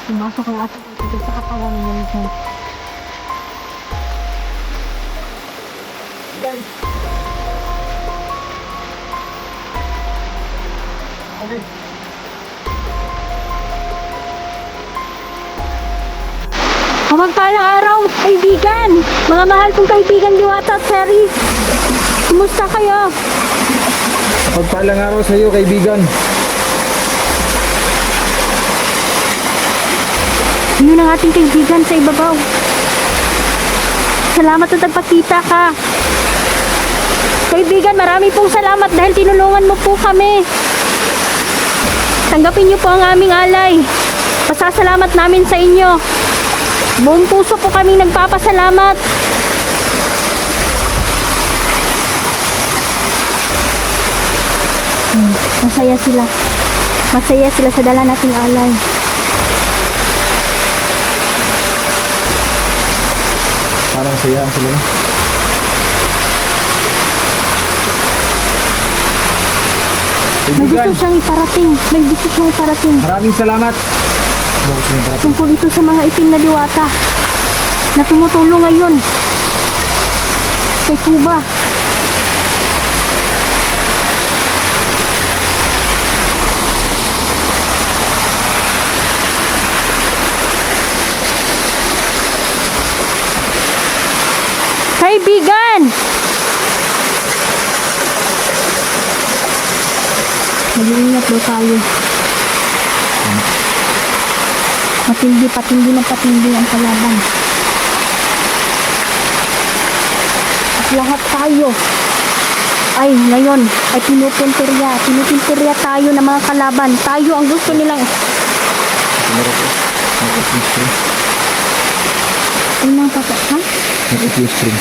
Pumasok ang ating kaibigan sa katawan niya minsan. Guys. Okay. Mapagpalang araw, kaibigan! Mga mahal kong kaibigan, Diwata at Ceres! Kumusta kayo? Pagpalang araw sa iyo, kaibigan. Yun ang ating kaibigan sa ibabaw. Salamat at nagpakita ka. Kaibigan, marami pong salamat dahil tinulungan mo po kami. Tanggapin niyo po ang aming alay. Pasasalamat namin sa inyo. Buong puso po kaming nagpapasalamat. Masaya sila. Masaya sila sa dala nating alay. Parang sayang sila. May gusto siyang iparating. May gusto siyang iparating. Maraming salamat. Tungkol ito sa mga itim na diwata na tumutulong ngayon kay Cuba. Kaibigan! Mag-iingat daw tayo. Patindi ng patindi ang kalaban. At lahat tayo ay ngayon ay pinupuntirya tayo ng mga kalaban. Tayo ang gusto nilang unang papa, ha? Nag-fuse string.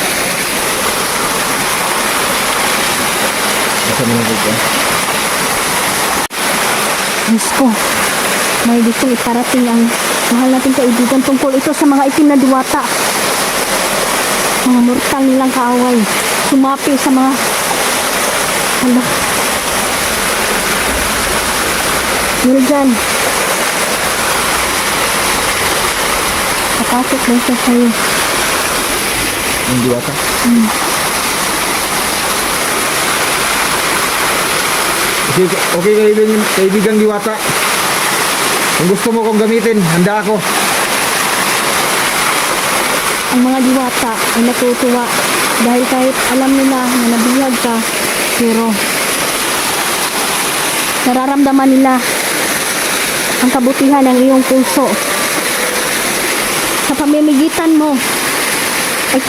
Basta mo lang ito. Diyos ko, may gustong iparating ang mahal nating kaibigan tungkol ito sa mga itim na diwata. Mga mortal nilang kaaway. Sumapi sa mga Yun dyan. Kapasok lang siya sa'yo. Yung diwata. Okay, kaibigan diwata. Kung gusto mo kong gamitin, handa ako. Ang mga diwata ay natutuwa dahil kahit alam nila na nabihag ka, pero nararamdaman nila ang kabutihan ng iyong puso. Sa pamimigitan mo ay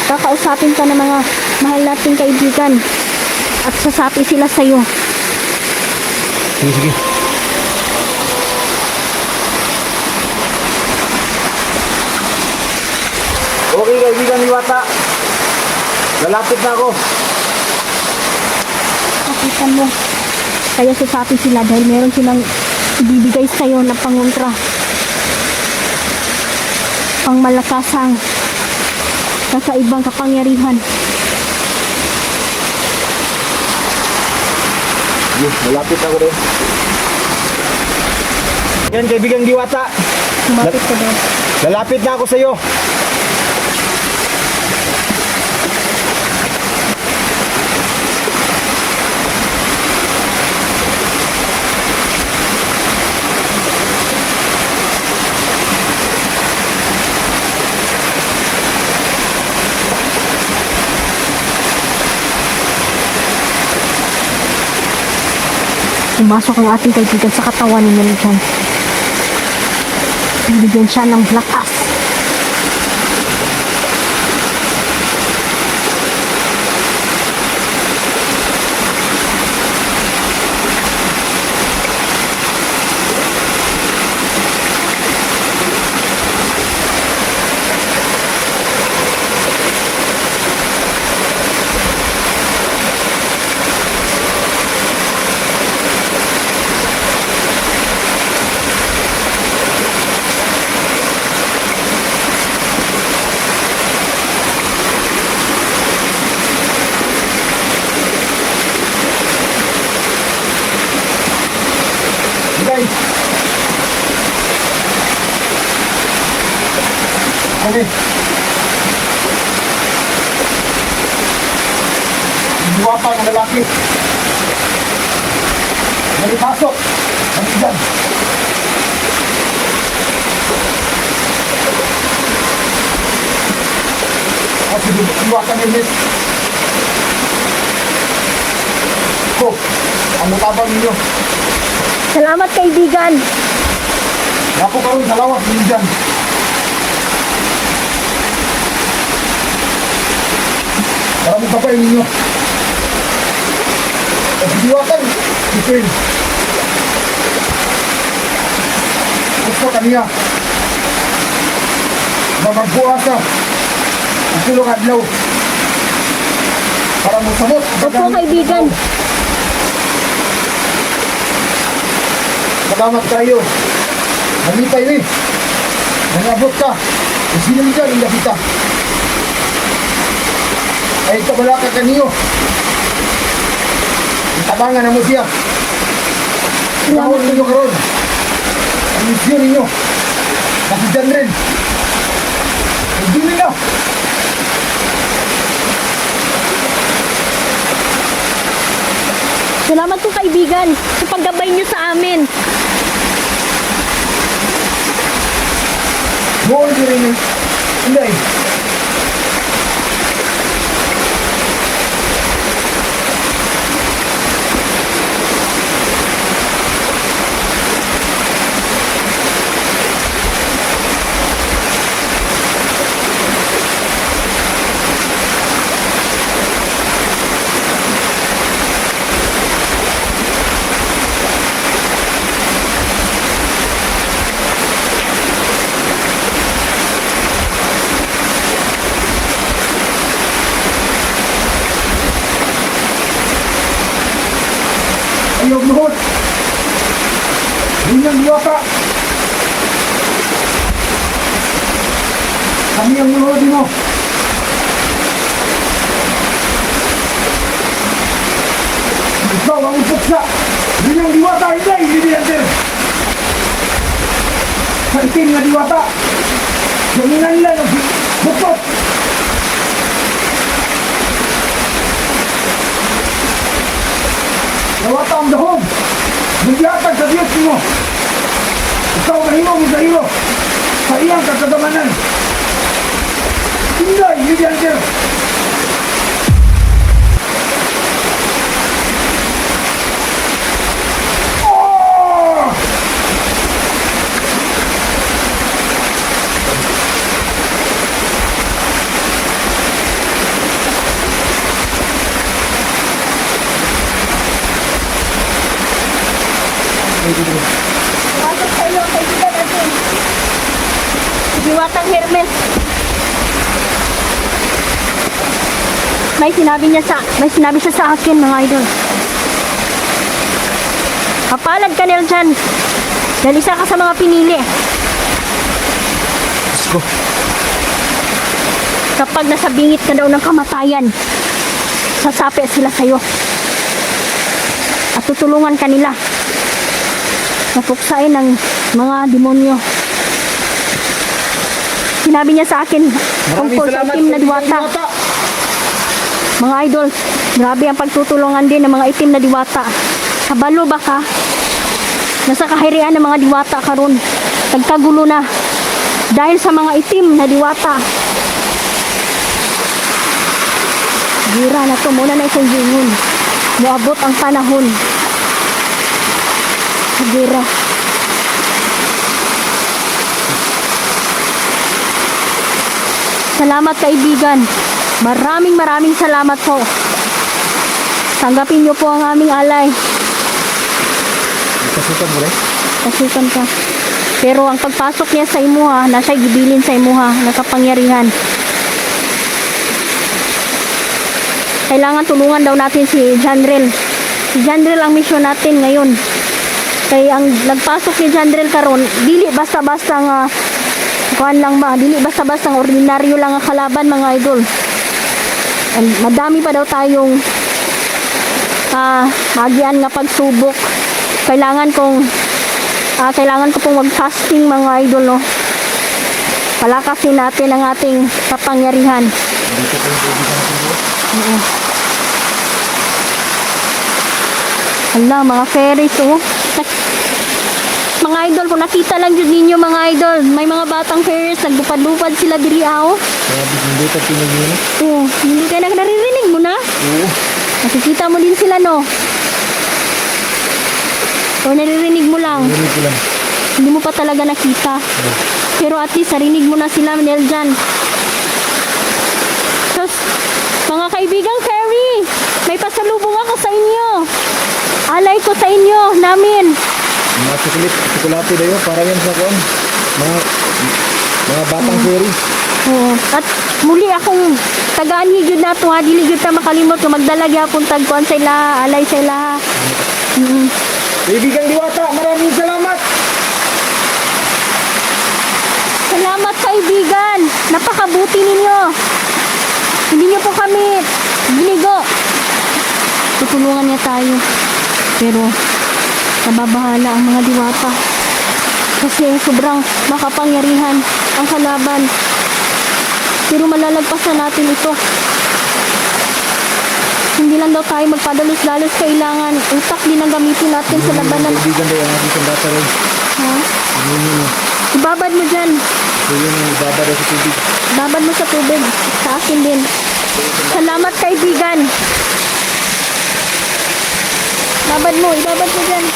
kakausapin ka ng mga mahal nating kaibigan at sasapi sila sa iyo. Sige. Okay, kaibigan diwata. Lalapit na ako. Kapitan mo. Kaya sasapi sila dahil meron silang ibibigay sa iyo na pangontra. Pangmalakasang kakaibang kapangyarihan. Lalapit ako rin. Yan, kaibigan diwata. Lumapit ka doon. Lalapit na ako sa iyo. Pumasok ang ating kaibigan sa katawan ni Melijan. Bibigyan siya ng lakas. kami. Diwata ng lalaki. Nalipasok. Ang dyan. At diwata ng Hermes. Ko, ang mutabang ninyo. Salamat kaibigan. Ako karon sa lawas ninyo dyan. Para mo kapay ninyo. At diwatan, ipin. Gusto kaniya na magbuasa ang silong adlaw para mo samot. Opo kaibigan. Salamat kayo. Nalipay ni. Nangabot ka. Kung sino dyan, hindi kita. Ay kabala ka kaniyo. Tabangan na mo siya. Tawag ninyo karon. Ang misyon ninyo. Kasi dyan rin. Hindi nila. Salamat po kaibigan sa paggabay niyo sa amin. Buhay nyo rin yung Inday. Ayaw luhod. Binyang diwata. Kami ang luhod mo. Ikaw ang upuksa. Binyang diwata, hindi diyantir. Sa itim na diwata. Jamingan lang ang bukot. Nawata ang dahog. Nagyatag sa Diyos mo. Ikaw mahimo mo sa iyo. Sa iyang kakagamanan. Hindi, hindi yan. Oh! Salamat sa iyo kaibigan natin. Diwatang Hermes. May sinabi siya sa akin mga idol. Kapalad ka nila dyan. Dahil isa ka sa mga pinili. Diyos ko. Kapag nasa bingit ka daw ng kamatayan, sasapi sila sa'yo. At tutulungan ka nila. Napuksain ng mga demonyo. Sinabi niya sa akin tungkol sa itim na diwata. Mga idol, grabe ang pagtutulungan din ng mga itim na diwata. Kabalo ba ka? Nasa kahirian ng mga diwata karon. Nagkagulo na dahil sa mga itim na diwata. Gira na to, muna na itong gingon. Muabot ang panahon. Gira. Salamat kaibigan. Maraming salamat po. Tanggapin niyo po ang aming alay. Kasukan mo rin? Kasukan ka. Pero ang pagpasok niya sa imuha, nasa gibilin sa imuha, nakapangyarihan. Kailangan tulungan daw natin si Janrel. Si Janrel ang misyon natin ngayon. Kaya ang nagpasok ni Janrel karon, dili basta-basta nga kuan lang ba, dili basta-basta nga ordinaryo lang ang kalaban mga idol. And madami pa daw tayong magian nga pagsubok. Kailangan ko pong mag-fasting mga idol, no. palakasin natin ang ating kapangyarihan. Dito po yung kaibigan natin bro. Oo. Hala, mga fairies, oh. Mga idol, kung nakita lang dyan ninyo mga idol, may mga batang fairies, naglupad-lupad sila diri, oh. Kaya hindi ka pinagin. Oo, hindi kayo naririnig mo na. Oo. Nakikita mo din sila, no? O naririnig mo lang. Hindi ko lang. Hindi mo pa talaga nakita. Pero at least narinig mo na sila, Manel, dyan. Tapos, mga kaibigang fairy, may pasalubong ako sa inyo. Alay ko sa inyo, namin. Mga tsokolate dayo, para yan sa kuwan. Mga batang fairy. Oo. At muli akong tagaan higid na ito, ha. Dili gyud ta makalimot kung magdala gyapon tag kuan sa ila, alay sa ila. Kaibigang Diwata, maraming salamat. Salamat kaibigan. Napakabuti ninyo. Hindi niyo po kami binigo. Tutulungan niya tayo. Pero nababahala ang mga diwata. Kasi sobrang makapangyarihan ang kalaban. Pero malalagpasan natin ito. Hindi lang daw tayo magpadalos-dalos, kailangan utak din ang gamitin natin sa labanan. Kaibigan dayo, ang ating sandata rin. Ha? Yun. Ibabad mo dyan. So yun yung ibabara sa tubig. Ibabad mo sa tubig. Sa akin din. Salamat kaibigan. Ibabad mo dyan.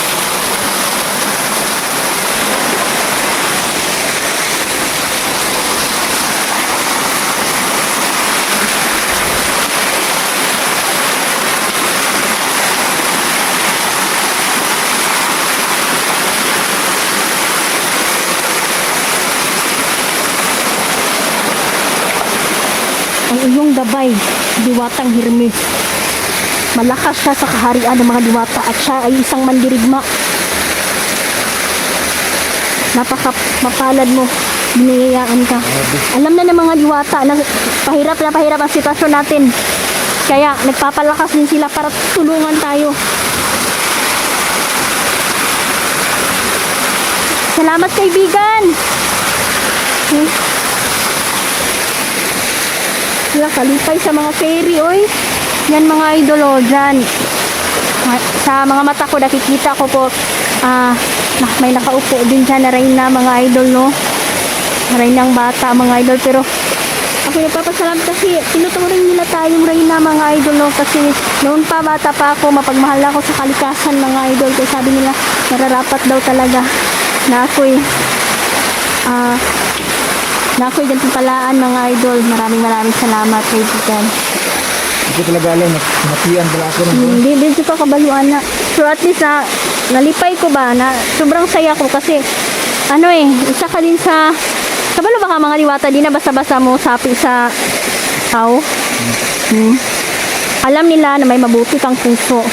Ang iyong gabay, diwatang Hermes. Malakas siya sa kaharian ng mga diwata at siya ay isang mandirigma. Napaka mapalad mo, biniyayaan ka. Alam na ng mga diwata na pahirap ang sitwasyon natin. Kaya nagpapalakas din sila para tulungan tayo. Salamat kaibigan! Sila kalipay sa mga fairy, oy. Yan mga idol, oh, dyan. Sa mga mata ko, nakikita ko po, may nakaupo din dyan na reyna, mga idol, no? Reynang bata, mga idol. Pero, ako nagpapasalamat kasi tinuturing nila tayong reyna, mga idol, no? Kasi noon pa, bata pa ako, mapagmahal ako sa kalikasan, mga idol. Kaya sabi nila, nararapat daw talaga na ako'y, ganitong palaan, mga idol. Maraming salamat, kaibigan. Hindi ko talaga alam, matiyan pala ako ng Hindi din ko kabaluan na. So at least nalipay ko ba na sobrang saya ko kasi isa ka din sa kabalo baka mga diwata din na basta-basta mo sapi sa tao. Alam nila na may mabuti kang puso.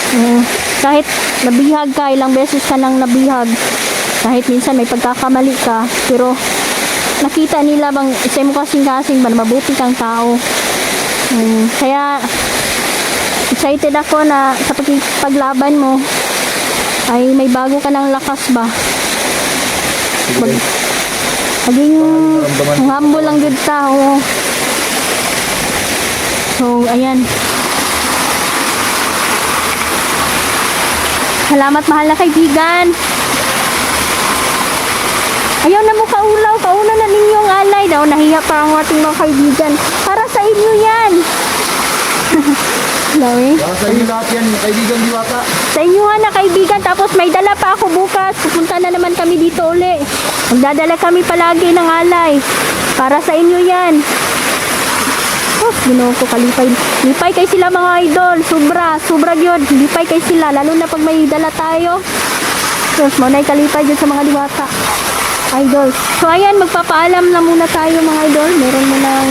Kahit nabihag ka, ilang beses ka nang nabihag, kahit minsan may pagkakamali ka, pero nakita nila bang isa mo kasing-kasing ba na mabuti kang tao. Kaya excited ako na sa paglaban mo ay may bago ka ng lakas ba. Maging humble lang good tao. So ayan, salamat mahal na kaibigan. Ayaw na mo kaulaw, kauna na ninyong alay daw. Nahiya pa ang ating mga kaibigan. Para sa inyo yan. Lawi. Para sa inyo lahat yan, kaibigan Diwata. Sa inyo nga na kaibigan. Tapos may dala pa ako bukas. Pupunta na naman kami dito uli. Magdadala kami palagi ng alay. Para sa inyo yan. Oh, ginoo ko kalipay. Lipay kay sila mga idol. Sobra yun. Lipay kay sila. Lalo na pag may dala tayo. Tapos mo na kalipay dyan sa mga Diwata. Idol. So ayan, magpapaalam na muna tayo mga idol. Meron mo ng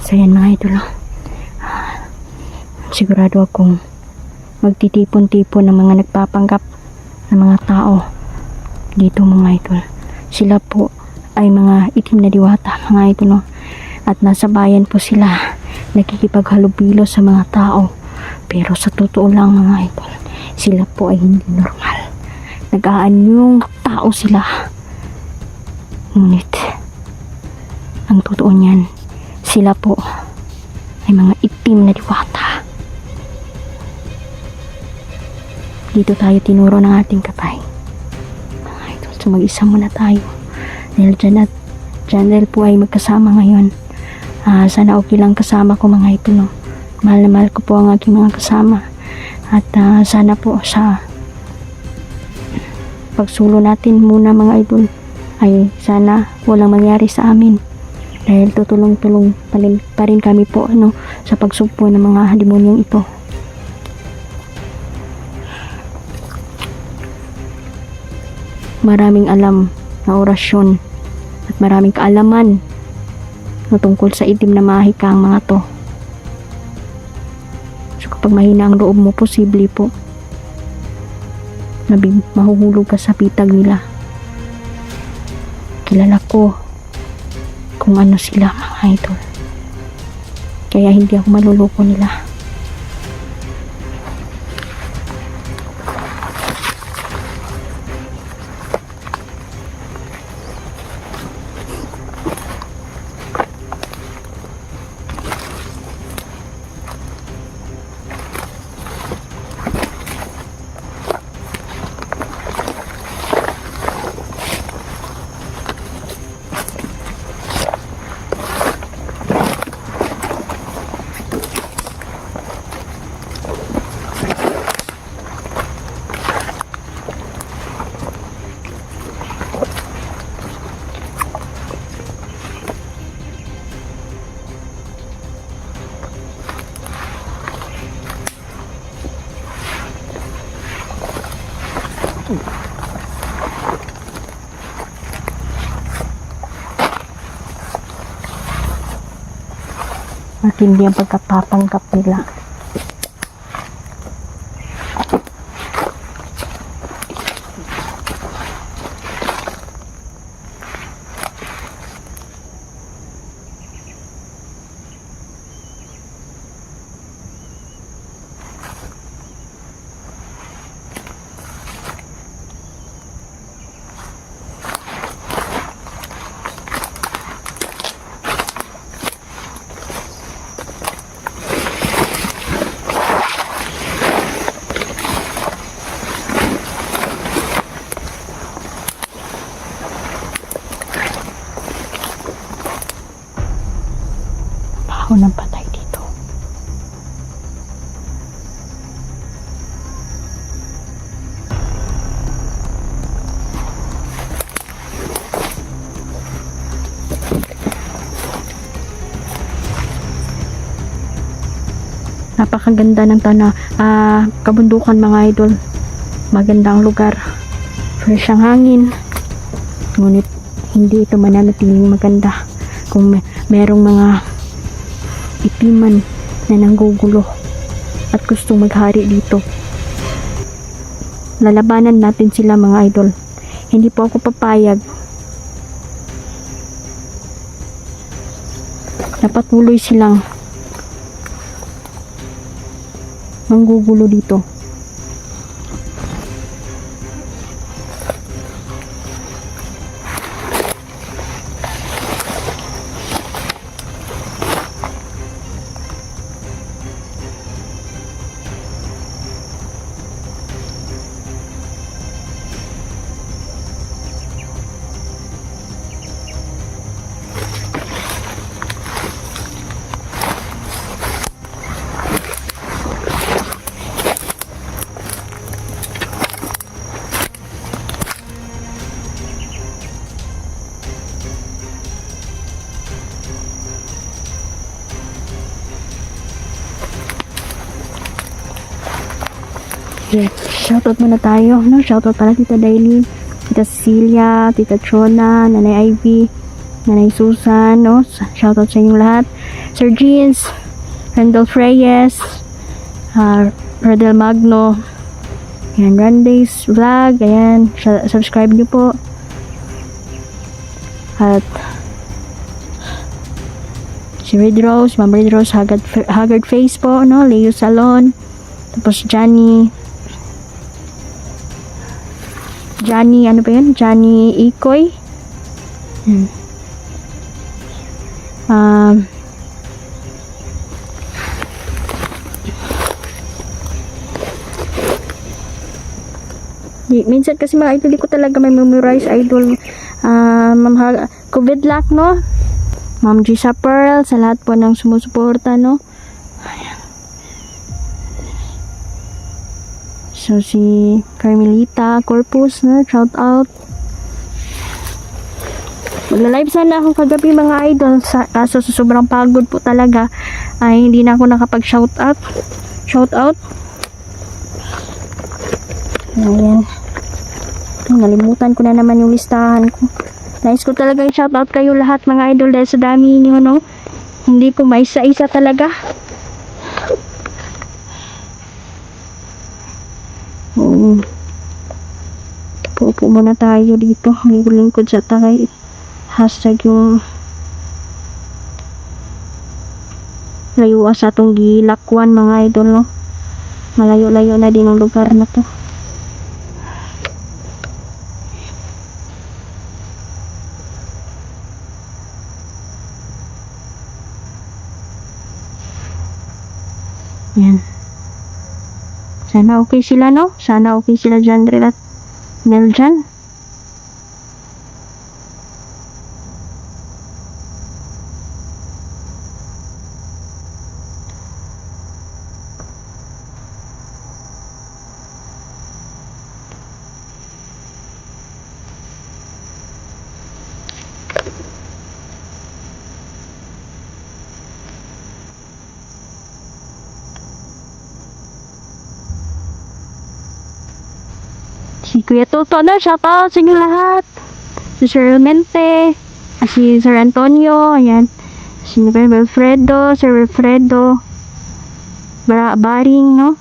so ayan mga idol. Sigurado akong magtitipon-tipon ng mga nagpapanggap ng mga tao dito mga idol. Sila po ay mga itim na diwata mga idol, no? At nasa bayan po sila nakikipaghalubilo sa mga tao Pero sa totoo lang mga idol, sila po ay hindi normal. Nag-aanyong tao sila. Ngunit, ang totoo niyan, sila po ay mga itim na diwata. Dito tayo tinuro ng ating kapay. Mga idol, so mag-isa muna tayo. Dahil Janel po ay magkasama ngayon. Sana okay lang kasama ko mga idol. No? Mahal na mahal ko po ang aking mga kasama. At sana po sa pagsulo natin muna mga idol ay sana walang mangyari sa amin. Dahil tutulong-tulong pa rin kami po sa pagsugpo ng mga demonyong ito. Maraming alam na orasyon at maraming kaalaman na tungkol sa itim na mahika ang mga to. So kapag mahina ang loob mo, posible po na mahuhulog ka sa pitag nila. Kilala ko kung ano sila mga idol. Kaya hindi ako maluloko nila. Matindi ang pagkapapanggap nila. Ako nang patay dito. Napakaganda ng kabundukan mga idol. Magandang lugar. Fresh ang hangin. Ngunit hindi ito mananatiling maganda kung merong mga itiman na nanggugulo at gustong maghari dito. Lalabanan natin sila mga idol. Hindi po ako papayag na patuloy silang manggugulo dito. Okay, shoutout muna tayo, no? Shoutout pala Tita Dailin, Tita Cecilia, Tita Chona, Nanay Ivy, Nanay Susan, no? Shoutout sa inyong lahat. Sir Jeans, Randolph Reyes, Rodel Magno, ayan, Randays Vlog, ayan, subscribe nyo po. At si Red Rose, Ma'am Red Rose, Haggard Face po, no? Leo Salon, Tapos Johnny, ano ba yun? Johnny Ikoy. Minsan kasi mga idol, di ko talaga may memorize idol. COVID luck, no? Ma'am Gisa Pearl, sa lahat po ng sumusuporta, no? Ayan. So, si Carmelita Corpus, no? Shout out. Magla-live sana ako kagabi mga idol, kaso sa sobrang pagod po talaga ay hindi na ako nakapag-shout out. Ayan. Nalimutan ko na naman yung listahan ko. Nais ko talaga yung shout out kayo lahat mga idol dahil sa dami niyo, no? Hindi ko maisa-isa talaga. Pupo muna tayo dito. Lingkod sa takay. Hashtag yung layuan sa atong gilakwan mga idol, no? Malayo-layo na din ang lugar na to. Yan. Sana okay sila, no? Sana okay sila dyan, Rel at Nel dyan. Si Kuya Toto na, shoutout sa inyo lahat. Si Sir Mente, si Sir Antonio, ayan. Si Wilfredo, Sir Wilfredo, Baring, no?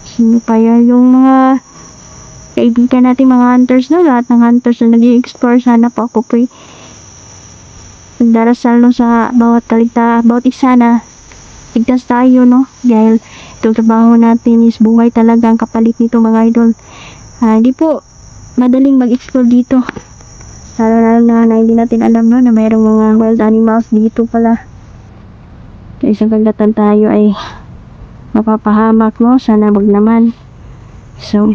Sino pa yan? Yung mga kaibigan natin, mga hunters, no? Lahat ng hunters na nag-i-explore, sana pa ako po'y nagdarasal, no, sa bawat isa na ligtas tayo, no? Dahil itong trabaho natin is buhay talaga ang kapalit nito mga idol. Hindi po madaling mag-explore dito. Lalo na hindi natin alam, no, na mayroong mga wild animals dito pala. Kaya isang kagatan tayo ay mapapahamak, no? Sana wag naman. So,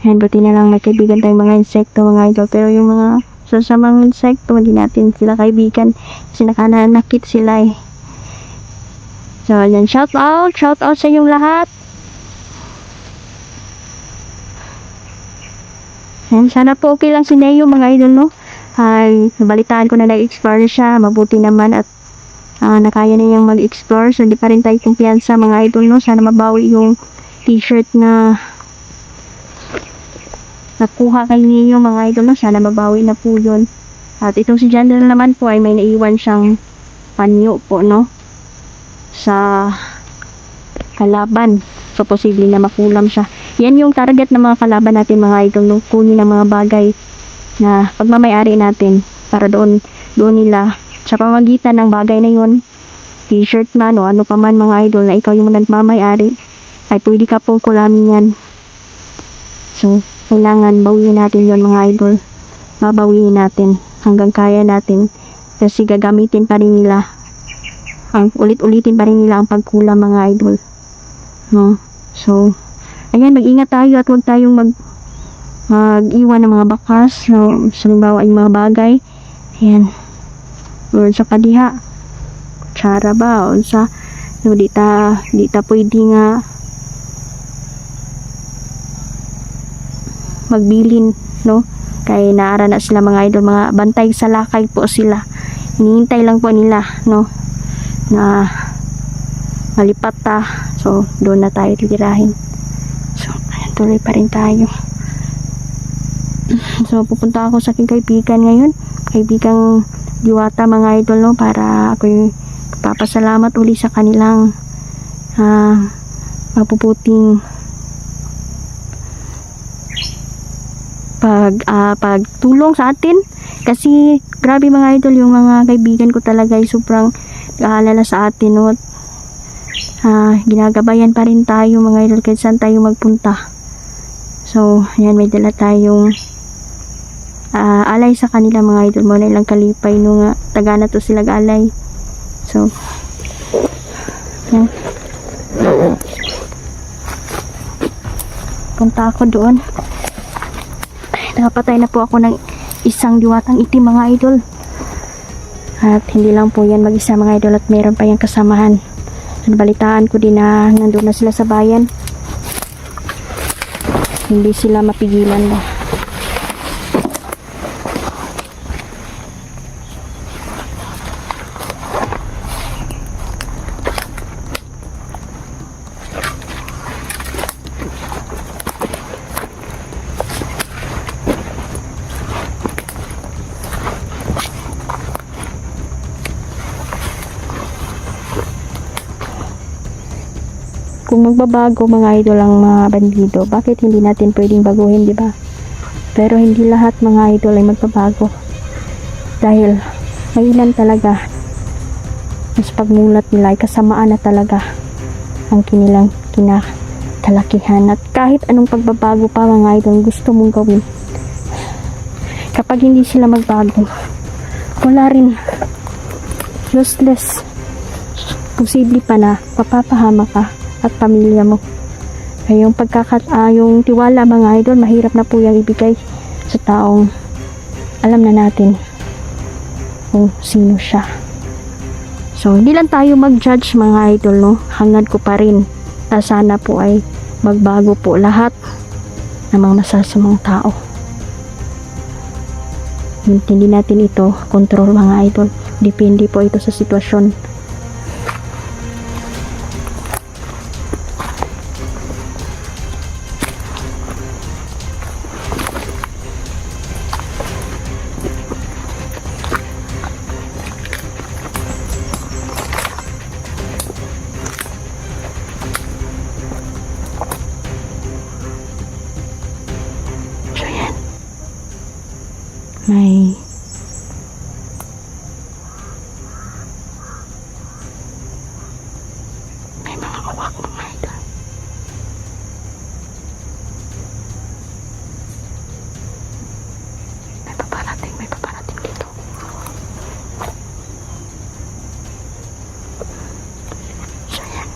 yan, buti na lang may kaibigan tayong mga insekto mga idol. Pero yung mga sasamang insekto, hindi natin sila kaibigan kasi nakananakit sila eh. So, yan, shout out sa inyong lahat. Yan, sana po okay lang si Neo mga idol, no? Ay, nabalitaan ko na nag-explore siya, mabuti naman at nakaya na niyang mag-explore. So, di pa rin tayo kumpiyansa mga idol, no? Sana mabawi yung t-shirt na nakuha kay Neo mga idol, no? Sana mabawi na po yun. At itong si General naman po ay may naiwan siyang panyo po, no? Sa kalaban. So, posible na makulam siya. Yan yung target ng mga kalaban natin mga idol, no? Kunin ang mga bagay na pagmamayari natin para doon nila sa pamagitan ng bagay na yun, t-shirt man o ano pa man mga idol na ikaw yung nagmamayari, ay pwede ka pong kulamin yan. So, kailangan bawiin natin yon mga idol. Babawiin natin hanggang kaya natin kasi gagamitin pa rin nila ulit-ulitin pa rin nila ang pagkulam mga idol, no? So, ayan, mag-ingat tayo at huwag tayong mag-iwan ng mga bakas, no? So, halimbawa ay mga bagay, ayan, or sa kadiha, kutsara ba, o sa, no, di ta pwede nga magbilin, no? Kaya naara na sila mga idol, mga bantay sa lakay po sila, hinihintay lang po nila, no, na malipat so doon na tayo titirahin. So ayan, tuloy pa rin tayo. So pupunta ako sa aking kaibigan ngayon, kaibigang Diwata mga idol, no, para ako'y papasalamat uli sa kanilang mapuputing pagtulong sa atin kasi grabe mga idol, yung mga kaibigan ko talaga ay sobrang nag-aalala sa atin, no? Ginagabayan pa rin tayo mga idol kahit saan tayo magpunta. So, ayan, may dala tayong alay sa kanila mga idol. Muna ilang kalipay no nga taga na to sila alay. So, ayan. Punta ako doon. Nakapatay na po ako ng isang diwatang itim mga idol. At hindi lang po yan mag-isa mga idol, at meron pa yung kasamahan. Nabalitaan ko din na nandun na sila sa bayan. Hindi sila mapigilan ba. Kung magbabago mga idol ang mga bandido, bakit hindi natin pwedeng baguhin, di ba? Pero hindi lahat mga idol ay magbabago. Dahil mahilan talaga. Mas pagmulat nila ay kasamaan na talaga ang kinilang kinakalakihan. At kahit anong pagbabago pa mga idol gusto mong gawin, kapag hindi sila magbago, wala rin, useless. Posible pa na mapapahama ka at pamilya mo. Kaya yung tiwala mga idol, mahirap na po yung ibigay sa taong alam na natin kung sino siya. So, hindi lang tayo mag-judge mga idol, no? Hangad ko pa rin na sana po ay magbago po lahat ng mga masasamang tao. Hindi natin ito control mga idol. Depende po ito sa sitwasyon. May mga awak mga idol. May paparating dito. So yan.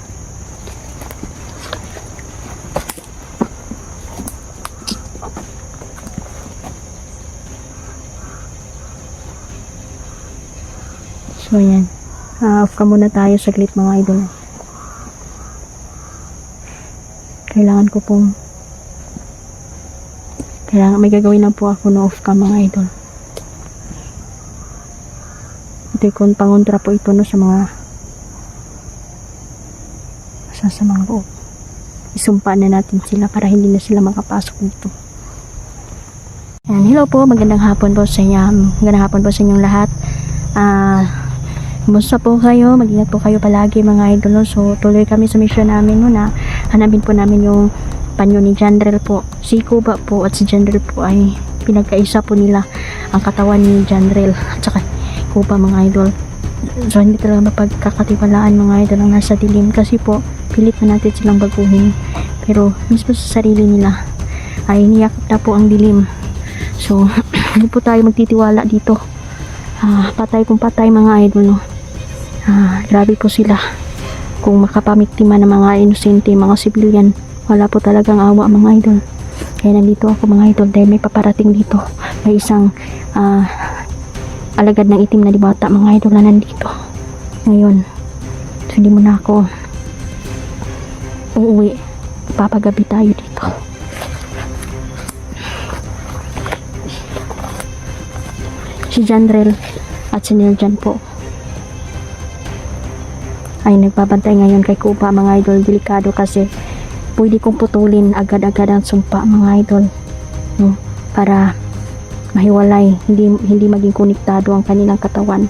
So yan, off ka muna tayo saglit mga idol. Kailangan may gagawin lang po ako no off ka mga idol. Ito yung pangontra po ito no sa mga masasamang loob. Isumpaan na natin sila para hindi na sila makapasok dito. Yan, hello po, magandang hapon po sa inyo. Magandang hapon po sa inyong lahat. Kumusta po kayo? Mag-ingat po kayo palagi mga idol. So tuloy kami sa mission namin na hanapin po namin yung panyo ni Jandrel po. Si Kuba po at si Jandrel po ay pinagkaisa po nila ang katawan ni Jandrel at saka Kuba mga idol. So hindi talaga mapagkakatiwalaan mga idol ang nasa dilim, kasi po pilit na natin silang baguhin, pero mismo sa sarili nila ay niyakap na po ang dilim. So hindi po tayo magtitiwala dito. Patay kung patay mga idol, no? Grabe po sila. Kung makapamiktima ng mga inosente, mga civilian, wala po talagang awa mga idol. Kaya nandito ako mga idol dahil may paparating dito. May isang alagad ng itim na diwata mga idol na nandito ngayon. So hindi mo na ako uuwi. Papagabi tayo dito. Si Jandrel at si Niljan po ay nagbabantay ngayon kay Kuba mga idol. Delikado kasi pwede kong putulin agad-agad ang sumpa mga idol, no? Para mahiwalay, hindi maging konektado ang kanilang katawan,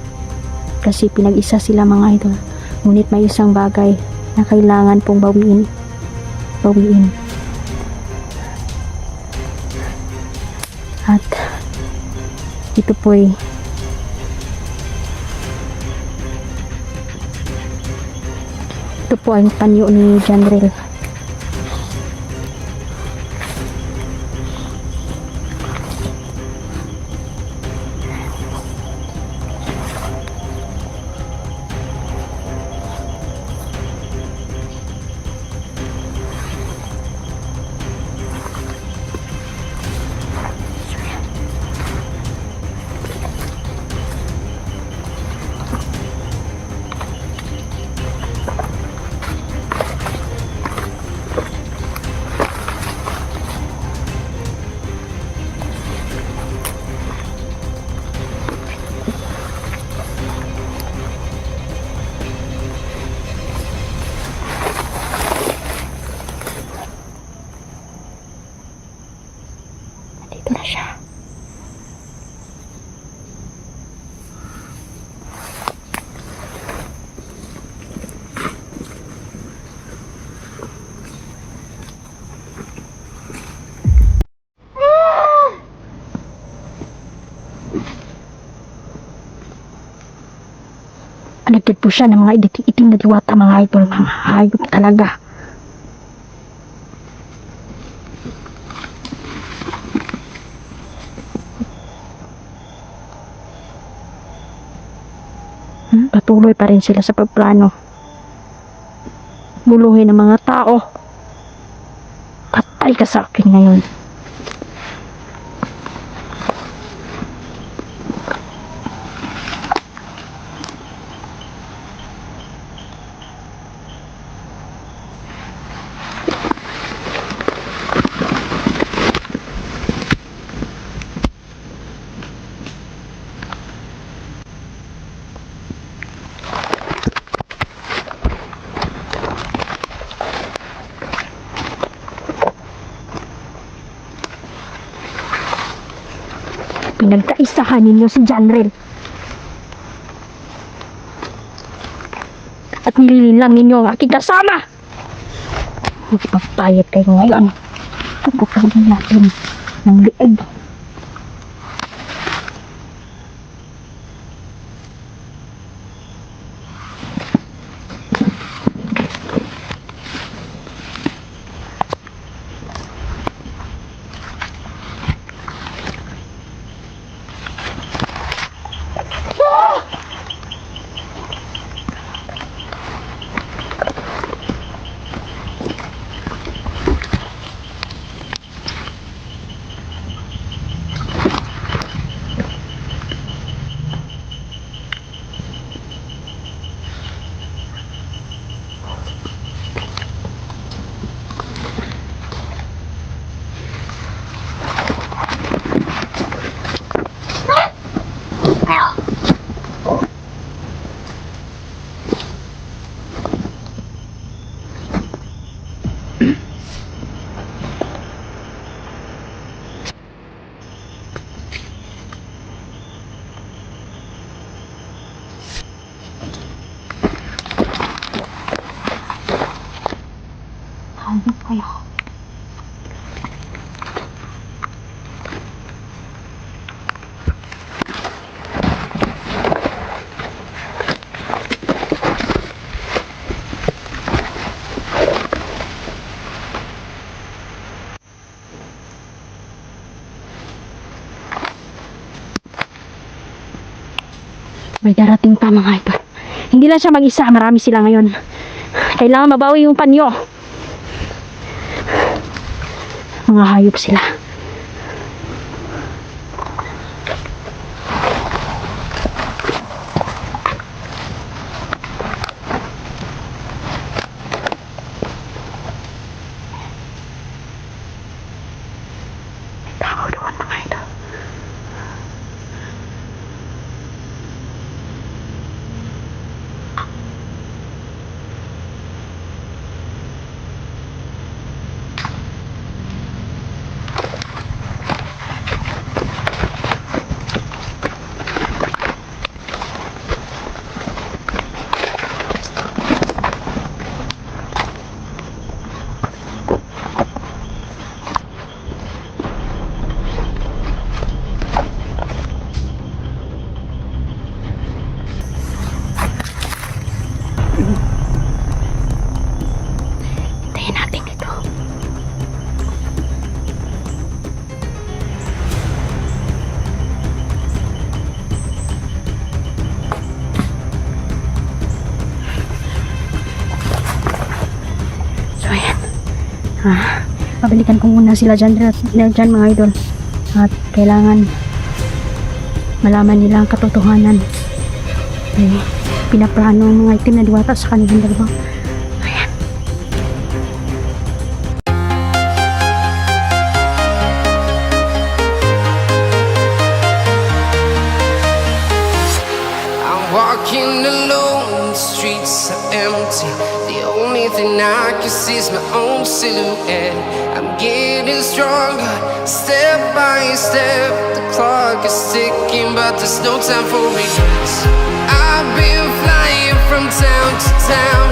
kasi pinag-isa sila mga idol. Ngunit may isang bagay na kailangan pong bawiin. At ito po'y po ang panyo ni Janril. Dito na siya. Nagkit po siya ng mga itim na diwata, mga idol, mga hayop talaga. Patuloy pa rin sila sa pagplano. Buluhin ng mga tao. Patay ka sa akin ngayon. Pinagkaisahan ninyo si Janril. At nililang ninyo ang aking kasama. Magpapayat kayo ngayon. Pagpapagin natin ng liig. Hayop kayo. May darating pa, mga idol. Hindi lang siya mag-isa, marami sila ngayon. Kailangan mabawi yung panyo. Mga hayop sila. Tao doon, mga idol. Pabalikan ko muna sila dyan, mga idol. At kailangan malaman nila ang katotohanan. Ay, pinaplano ng mga itim na diwata sa kanilang dalawa. Ayan. I'm walking alone, the streets are empty. The only thing I can see is my own silhouette. I'm getting stronger, step by step. The clock is ticking, but there's no time for regrets. I've been flying from town to town,